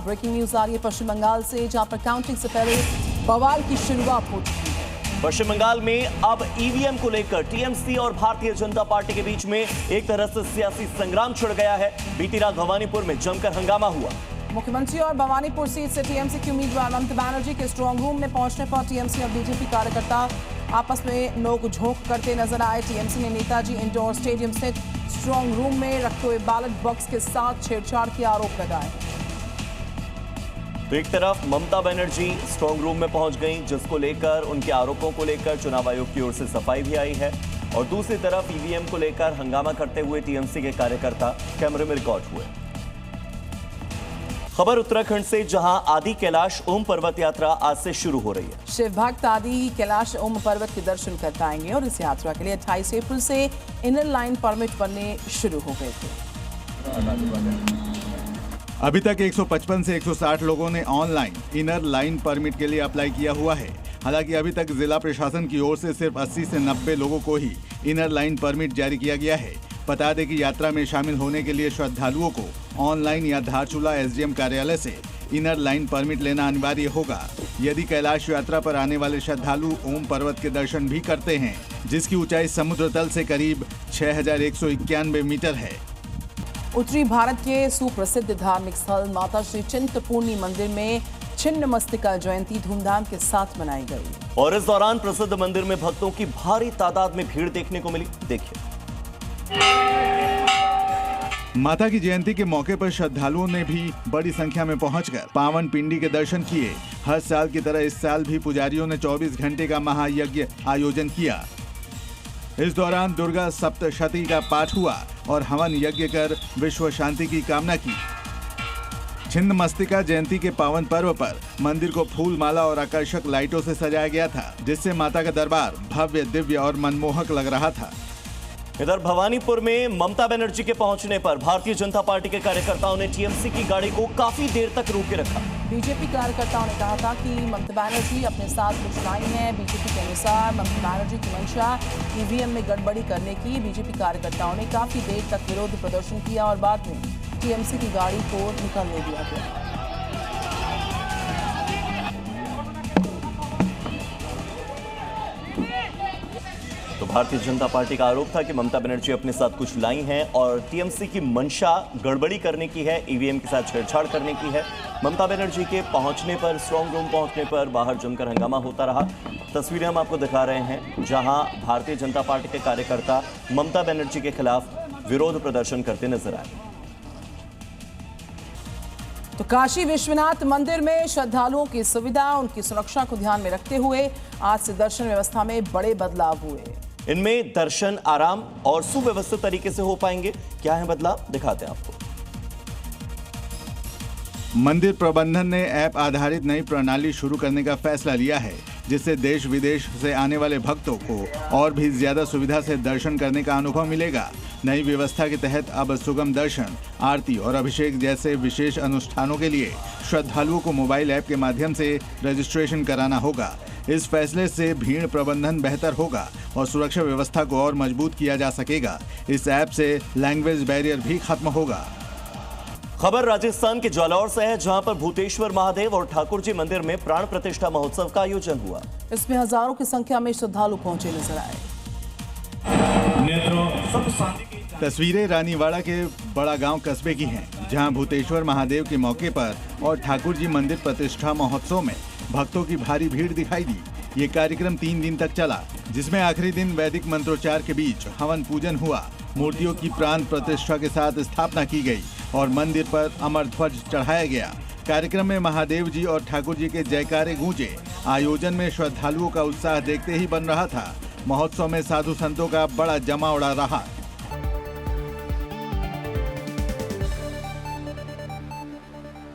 Breaking news आ रही है पश्चिम बंगाल से, जहां पर काउंटिंग से पहले बवाल की शुरुआत हो चुकी है। पश्चिम बंगाल में अब ईवीएम को लेकर टीएमसी और भारतीय जनता पार्टी के बीच में एक तरह से सियासी संग्राम छिड़ गया है। बीती रात भवानीपुर में जमकर हंगामा हुआ। मुख्यमंत्री और भवानीपुर सीट से टीएमसी की उम्मीदवार ममता बनर्जी के स्ट्रांग रूम में पहुंचने पर टीएमसी और बीजेपी कार्यकर्ता आपस में नोक-झोंक करते नजर आए। टीएमसी ने नेताजी इंडोर स्टेडियम स्थित स्ट्रांग रूम में रखे हुए बैलेट बॉक्स के साथ छेड़छाड़ के आरोप लगाए। तो एक तरफ ममता बनर्जी स्ट्रांग रूम में पहुंच गई, जिसको लेकर उनके आरोपों को लेकर चुनाव आयोग की ओर से सफाई भी आई है, और दूसरी तरफ ईवीएम को लेकर हंगामा करते हुए टीएमसी के कार्यकर्ता कैमरे में रिकॉर्ड हुए। खबर उत्तराखंड से, जहां आदि कैलाश ओम पर्वत यात्रा आज से शुरू हो रही है। शिव भक्त आदि कैलाश ओम पर्वत के दर्शन कर पाएंगे और इस यात्रा के लिए 28 अप्रैल से इनर लाइन परमिट बनने शुरू हो गए थे। अभी तक 155 से 160 लोगों ने ऑनलाइन इनर लाइन परमिट के लिए अप्लाई किया हुआ है। हालांकि अभी तक जिला प्रशासन की ओर से सिर्फ 80 से 90 लोगों को ही इनर लाइन परमिट जारी किया गया है। बता दें कि यात्रा में शामिल होने के लिए श्रद्धालुओं को ऑनलाइन या धारचूला एसडीएम कार्यालय से इनर लाइन परमिट लेना अनिवार्य होगा। यदि कैलाश यात्रा पर आने वाले श्रद्धालु ओम पर्वत के दर्शन भी करते हैं, जिसकी ऊंचाई समुद्र तल से करीब 6191 मीटर है। उत्तरी भारत के सुप्रसिद्ध धार्मिक स्थल माता श्री चिंतपूर्णी मंदिर में छिन्नमस्तिका जयंती धूमधाम के साथ मनाई गई और इस दौरान प्रसिद्ध मंदिर में भक्तों की भारी तादाद में भीड़ देखने को मिली। देखिए, माता की जयंती के मौके पर श्रद्धालुओं ने भी बड़ी संख्या में पहुंचकर पावन पिंडी के दर्शन किए। हर साल की तरह इस साल भी पुजारियों ने 24 घंटे का महायज्ञ आयोजन किया। इस दौरान दुर्गा सप्तशती का पाठ हुआ और हवन यज्ञ कर विश्व शांति की कामना की। छिन्नमस्तिका जयंती के पावन पर्व पर मंदिर को फूल माला और आकर्षक लाइटों से सजाया गया था, जिससे माता का दरबार भव्य, दिव्य और मनमोहक लग रहा था। इधर भवानीपुर में ममता बनर्जी के पहुंचने पर भारतीय जनता पार्टी के कार्यकर्ताओं ने टीएमसी की गाड़ी को काफी देर तक रोके रखा। बीजेपी कार्यकर्ताओं ने कहा था कि ममता बनर्जी अपने साथ कुछ लाई हैं। बीजेपी के अनुसार ममता बनर्जी की मंशा ईवीएम में गड़बड़ी करने की। बीजेपी कार्यकर्ताओं ने काफी देर तक विरोध प्रदर्शन किया और बाद में टीएमसी की गाड़ी को निकलने दिया गया। तो भारतीय जनता पार्टी का आरोप था कि ममता बनर्जी अपने साथ कुछ लाई हैं और टीएमसी की मंशा गड़बड़ी करने की है, ईवीएम के साथ छेड़छाड़ करने की है। ममता बनर्जी के पहुंचने पर, स्ट्रांग रूम पहुंचने पर बाहर जमकर हंगामा होता रहा। तस्वीरें हम आपको दिखा रहे हैं, जहां भारतीय जनता पार्टी के कार्यकर्ता ममता बनर्जी के खिलाफ विरोध प्रदर्शन करते नजर आए। तो काशी विश्वनाथ मंदिर में श्रद्धालुओं की सुविधा, उनकी सुरक्षा को ध्यान में रखते हुए आज से दर्शन व्यवस्था में बड़े बदलाव हुए। इनमें दर्शन आराम और सुव्यवस्थित तरीके से हो पाएंगे। क्या है बदलाव, दिखाते हैं आपको। मंदिर प्रबंधन ने ऐप आधारित नई प्रणाली शुरू करने का फैसला लिया है, जिससे देश विदेश से आने वाले भक्तों को और भी ज्यादा सुविधा से दर्शन करने का अनुभव मिलेगा। नई व्यवस्था के तहत अब सुगम दर्शन, आरती और अभिषेक जैसे विशेष अनुष्ठानों के लिए श्रद्धालुओं को मोबाइल ऐप के माध्यम से रजिस्ट्रेशन कराना होगा। इस फैसले से भीड़ प्रबंधन बेहतर होगा और सुरक्षा व्यवस्था को और मजबूत किया जा सकेगा। इस ऐप से लैंग्वेज बैरियर भी खत्म होगा। खबर राजस्थान के जालौर से है, जहां पर भूतेश्वर महादेव और ठाकुर जी मंदिर में प्राण प्रतिष्ठा महोत्सव का आयोजन हुआ। इसमें हजारों की संख्या में श्रद्धालु पहुंचे नजर आए। तस्वीरें रानीवाड़ा के बड़ा गांव कस्बे की हैं, जहां भूतेश्वर महादेव के मौके पर और ठाकुर जी मंदिर प्रतिष्ठा महोत्सव में भक्तों की भारी भीड़ दिखाई दी। ये कार्यक्रम 3 दिन तक चला, जिसमें आखिरी दिन वैदिक मंत्रोच्चार के बीच हवन पूजन हुआ। मूर्तियों की प्राण प्रतिष्ठा के साथ स्थापना की गई और मंदिर पर अमर ध्वज चढ़ाया गया। कार्यक्रम में महादेव जी और ठाकुर जी के जयकारे गूंजे। आयोजन में श्रद्धालुओं का उत्साह देखते ही बन रहा था। महोत्सव में साधु संतों का बड़ा जमावड़ा रहा।